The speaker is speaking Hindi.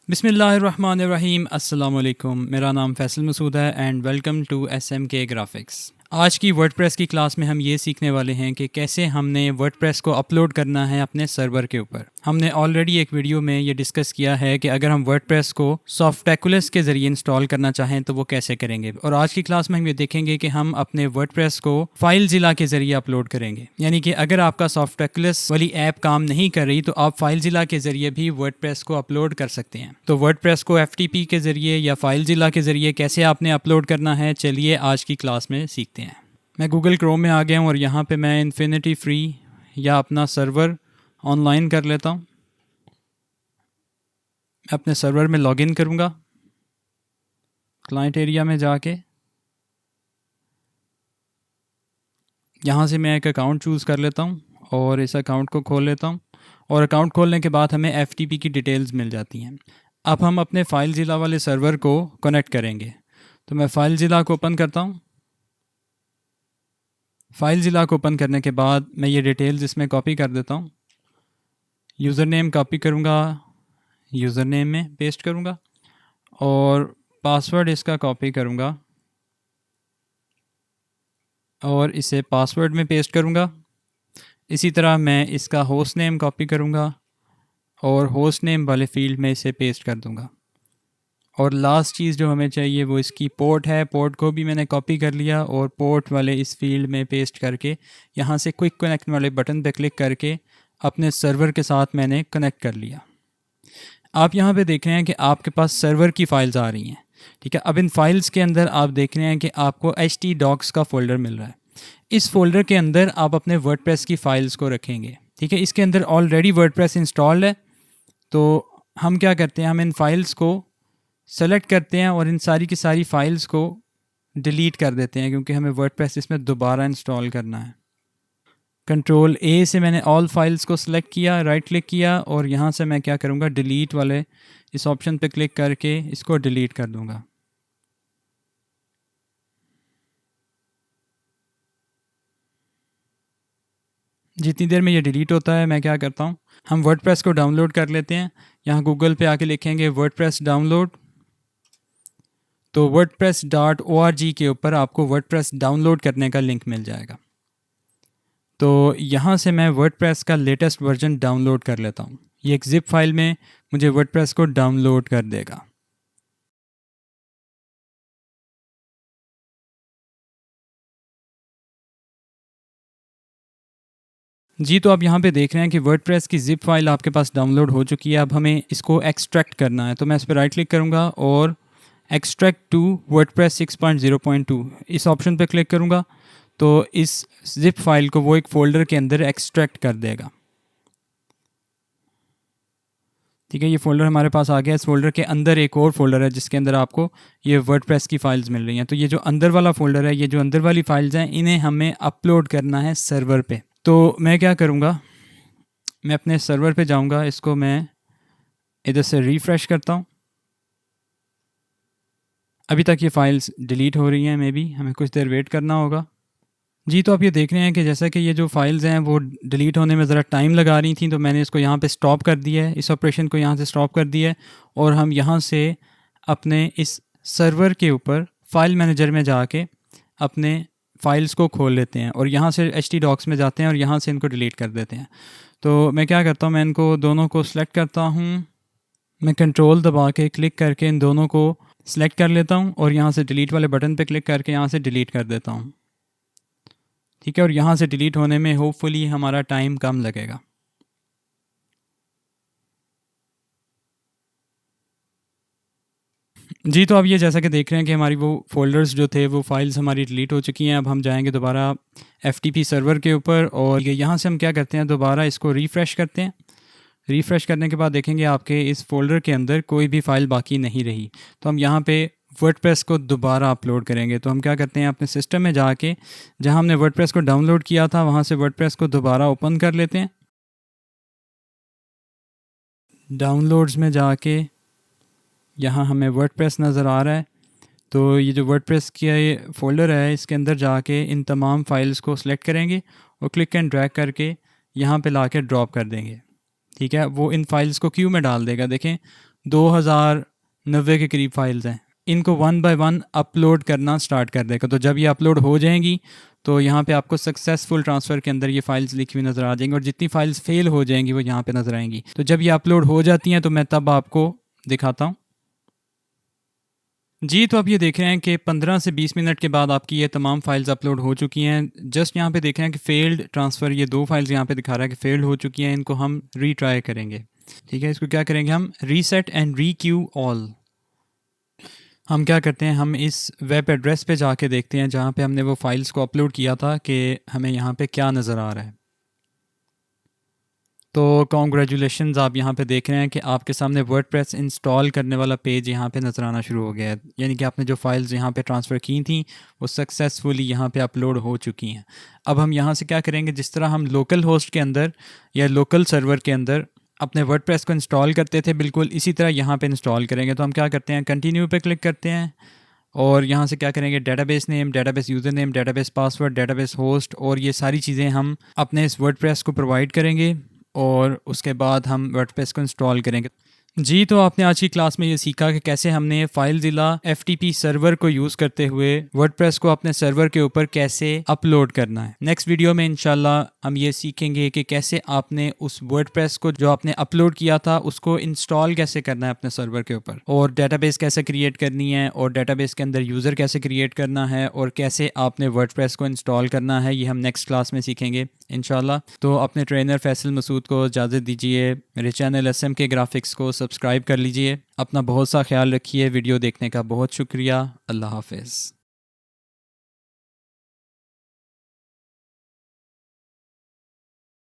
बिस्मिल्लाहिर्रहमानिर्रहीम। अस्सलाम वालेकुम। मेरा नाम फैसल मसूद है and welcome to SMK graphics. आज की वर्डप्रेस की क्लास में हम ये सीखने वाले हैं कि कैसे हमने वर्डप्रेस को अपलोड करना है अपने सर्वर के ऊपर। हमने ऑलरेडी एक वीडियो में ये डिस्कस किया है कि अगर हम वर्डप्रेस को सॉफ्टैकुलस के ज़रिए इंस्टॉल करना चाहें तो वो कैसे करेंगे, और आज की क्लास में हम ये देखेंगे कि हम अपने वर्डप्रेस को फाइलज़िला के ज़रिए अपलोड करेंगे। यानी कि अगर आपका सॉफ्टैकुलस वाली ऐप काम नहीं कर रही तो आप फाइलज़िला के ज़रिए भी वर्डप्रेस को अपलोड कर सकते हैं। तो वर्डप्रेस को FTP के ज़रिए या फाइलज़िला के ज़रिए कैसे आपने अपलोड करना है, चलिए आज की क्लास में सीखते हैं। मैं गूगल क्रोम में आ गया हूँ और यहाँ पे मैं इन्फिनिटी फ्री या अपना सर्वर ऑनलाइन कर लेता हूँ। मैं अपने सर्वर में लॉगिन करूँगा। क्लाइंट एरिया में जाके यहाँ से मैं एक अकाउंट चूज़ कर लेता हूँ और इस अकाउंट को खोल लेता हूँ, और अकाउंट खोलने के बाद हमें FTP की डिटेल्स मिल जाती हैं। अब हम अपने फाइलज़िला वाले सर्वर को कनेक्ट करेंगे। तो मैं फाइलज़िला को ओपन करता हूँ। फाइलज़िला को ओपन करने के बाद मैं ये डिटेल्स इसमें कॉपी कर देता हूँ। यूज़र नेम कॉपी करूँगा, यूज़र नेम में पेस्ट करूँगा और पासवर्ड इसका कॉपी करूँगा और इसे पासवर्ड में पेस्ट करूँगा। इसी तरह मैं इसका होस्ट नेम कॉपी करूँगा और होस्ट नेम वाले फील्ड में इसे पेस्ट कर दूँगा। और लास्ट चीज़ जो हमें चाहिए वो इसकी पोर्ट है। पोर्ट को भी मैंने कॉपी कर लिया और पोर्ट वाले इस फील्ड में पेस्ट करके यहाँ से क्विक कनेक्ट वाले बटन पर क्लिक करके अपने सर्वर के साथ मैंने कनेक्ट कर लिया। आप यहाँ पे देख रहे हैं कि आपके पास सर्वर की फ़ाइल्स आ रही हैं। ठीक है, अब इन फाइल्स के अंदर आप देख रहे हैं कि आपको htdocs का फ़ोल्डर मिल रहा है। इस फोल्डर के अंदर आप अपने वर्डप्रेस की फ़ाइल्स को रखेंगे। ठीक है, इसके अंदर ऑलरेडी वर्डप्रेस इंस्टॉल्ड है। तो हम क्या करते हैं, हम इन फाइल्स को सेलेक्ट करते हैं और इन सारी की सारी फाइल्स को डिलीट कर देते हैं, क्योंकि हमें वर्डप्रेस इसमें दोबारा इंस्टॉल करना है। कंट्रोल A से मैंने ऑल फाइल्स को सिलेक्ट किया, राइट क्लिक किया और यहाँ से मैं क्या करूँगा, डिलीट वाले इस ऑप्शन पे क्लिक करके इसको डिलीट कर दूँगा। जितनी देर में ये डिलीट होता है मैं क्या करता हूँ, हम वर्डप्रेस को डाउनलोड कर लेते हैं। यहाँ गूगल पे आके लिखेंगे वर्डप्रेस डाउनलोड, तो wordpress.org के ऊपर आपको वर्डप्रेस डाउनलोड करने का लिंक मिल जाएगा। तो यहाँ से मैं वर्डप्रेस का लेटेस्ट वर्जन डाउनलोड कर लेता हूँ। ये एक ज़िप फाइल में मुझे वर्डप्रेस को डाउनलोड कर देगा। जी, तो आप यहाँ पे देख रहे हैं कि वर्डप्रेस की ज़िप फाइल आपके पास डाउनलोड हो चुकी है। अब हमें इसको एक्सट्रैक्ट करना है, तो मैं इस पर राइट क्लिक करूँगा और एक्सट्रैक्ट टू वर्डप्रेस 6.0.2 इस ऑप्शन पे क्लिक करूँगा। तो इस ज़िप फाइल को वो एक फ़ोल्डर के अंदर एक्सट्रैक्ट कर देगा। ठीक है, ये फ़ोल्डर हमारे पास आ गया। इस फ़ोल्डर के अंदर एक और फ़ोल्डर है जिसके अंदर आपको ये वर्डप्रेस की फ़ाइल्स मिल रही हैं। तो ये जो अंदर वाला फ़ोल्डर है, ये जो अंदर वाली फ़ाइल्स हैं, इन्हें हमें अपलोड करना है सर्वर पे। तो मैं क्या करूँगा, मैं अपने सर्वर पे जाऊँगा, इसको मैं इधर से रिफ़्रेश करता हूँ। अभी तक ये फ़ाइल्स डिलीट हो रही हैं, मे बी हमें कुछ देर वेट करना होगा। जी, तो आप ये देख रहे हैं कि जैसा कि ये जो फाइल्स हैं वो डिलीट होने में ज़रा टाइम लगा रही थी, तो मैंने इसको यहाँ पे स्टॉप कर दिया है, इस ऑपरेशन को यहाँ से स्टॉप कर दिया है। और हम यहाँ से अपने इस सर्वर के ऊपर फाइल मैनेजर में जाके अपने फाइल्स को खोल लेते हैं और यहाँ से htdocs में जाते हैं और यहाँ से इनको डिलीट कर देते हैं। तो मैं क्या करता हूँ, मैं इनको दोनों को सिलेक्ट करता हूँ। मैं कंट्रोल दबा के क्लिक करके इन दोनों को सिलेक्ट कर लेता हूँ और यहाँ से डिलीट वाले बटन पर क्लिक करके यहाँ से डिलीट कर देता हूँ। ठीक है, और यहाँ से डिलीट होने में होपफुली हमारा टाइम कम लगेगा। जी, तो अब ये जैसा कि देख रहे हैं कि हमारी वो फ़ोल्डर्स जो थे, वो फाइल्स हमारी डिलीट हो चुकी हैं। अब हम जाएंगे दोबारा FTP सर्वर के ऊपर और यहाँ से हम क्या करते हैं, दोबारा इसको रिफ़्रेश करते हैं। रिफ़्रेश करने के बाद देखेंगे आपके इस फ़ोल्डर के अंदर कोई भी फ़ाइल बाकी नहीं रही। तो हम यहाँ पे वर्डप्रेस को दोबारा अपलोड करेंगे। तो हम क्या करते हैं, अपने सिस्टम में जाके जहाँ हमने वर्डप्रेस को डाउनलोड किया था वहाँ से वर्डप्रेस को दोबारा ओपन कर लेते हैं। डाउनलोड्स में जाके यहाँ हमें वर्डप्रेस नज़र आ रहा है। तो ये जो वर्डप्रेस की ये फ़ोल्डर है, इसके अंदर जाके इन तमाम फाइल्स को सिलेक्ट करेंगे और क्लिक एंड ड्रैग करके यहाँ पे लाके ड्रॉप कर देंगे। ठीक है, वो इन फाइल्स को क्यू में डाल देगा। देखें 2090 के करीब फाइल्स हैं। इनको 1 बाय 1 अपलोड करना स्टार्ट कर देगा। तो जब ये अपलोड हो जाएंगी तो यहाँ पे आपको सक्सेसफुल ट्रांसफ़र के अंदर ये फाइल्स लिखी हुई नज़र आ जाएंगी, और जितनी फाइल्स फेल हो जाएंगी वो यहाँ पे नज़र आएंगी। तो जब ये अपलोड हो जाती हैं तो मैं तब आपको दिखाता हूँ। जी, तो आप ये देख रहे हैं कि 15 से 20 मिनट के बाद आपकी ये तमाम फाइल्स अपलोड हो चुकी हैं। जस्ट यहाँ पे देख रहे हैं कि फेल्ड ट्रांसफ़र, ये 2 फाइल्स यहाँ पे दिखा रहा है कि फेल्ड हो चुकी हैं। इनको हम रीट्राई करेंगे। ठीक है, इसको क्या करेंगे हम, रीसेट एंड रीक्यू ऑल। हम क्या करते हैं, हम इस वेब एड्रेस पे जाके देखते हैं जहाँ पे हमने वो फाइल्स को अपलोड किया था कि हमें यहाँ पे क्या नज़र आ रहा है। तो कॉन्ग्रेचुलेशंस, आप यहाँ पे देख रहे हैं कि आपके सामने वर्डप्रेस इंस्टॉल करने वाला पेज यहाँ पे नज़र आना शुरू हो गया है। यानी कि आपने जो फाइल्स यहाँ पे ट्रांसफ़र की थी वो सक्सेसफुली यहाँ पे अपलोड हो चुकी हैं। अब हम यहाँ से क्या करेंगे, जिस तरह हम लोकल होस्ट के अंदर या लोकल सर्वर के अंदर अपने वर्डप्रेस को इंस्टॉल करते थे, बिल्कुल इसी तरह यहाँ पे इंस्टॉल करेंगे। तो हम क्या करते हैं, कंटिन्यू पे क्लिक करते हैं और यहाँ से क्या करेंगे, database name, database user name, database password, database host, और ये सारी चीज़ें हम अपने इस वर्डप्रेस को प्रोवाइड करेंगे और उसके बाद हम वर्डप्रेस को इंस्टॉल करेंगे। जी, तो आपने आज की क्लास में ये सीखा कि कैसे हमने फाइलज़िला FTP सर्वर को यूज़ करते हुए वर्डप्रेस को अपने सर्वर के ऊपर कैसे अपलोड करना है। नेक्स्ट वीडियो में इंशाल्लाह हम ये सीखेंगे कि कैसे आपने उस वर्डप्रेस को जो आपने अपलोड किया था उसको इंस्टॉल कैसे करना है अपने सर्वर के ऊपर, और डेटाबेस कैसे क्रिएट करनी है, और डेटाबेस के अंदर यूज़र कैसे क्रिएट करना है, और कैसे आपने वर्डप्रेस को इंस्टॉल करना है। ये हम नेक्स्ट क्लास में सीखेंगे इंशाल्लाह। तो अपने ट्रेनर फैसल मसूद को इजाज़त दीजिए। मेरे चैनल SMK ग्राफिक्स को सब्सक्राइब कर लीजिए। अपना बहुत सा ख्याल रखिए। वीडियो देखने का बहुत शुक्रिया। अल्लाह हाफ़िज़।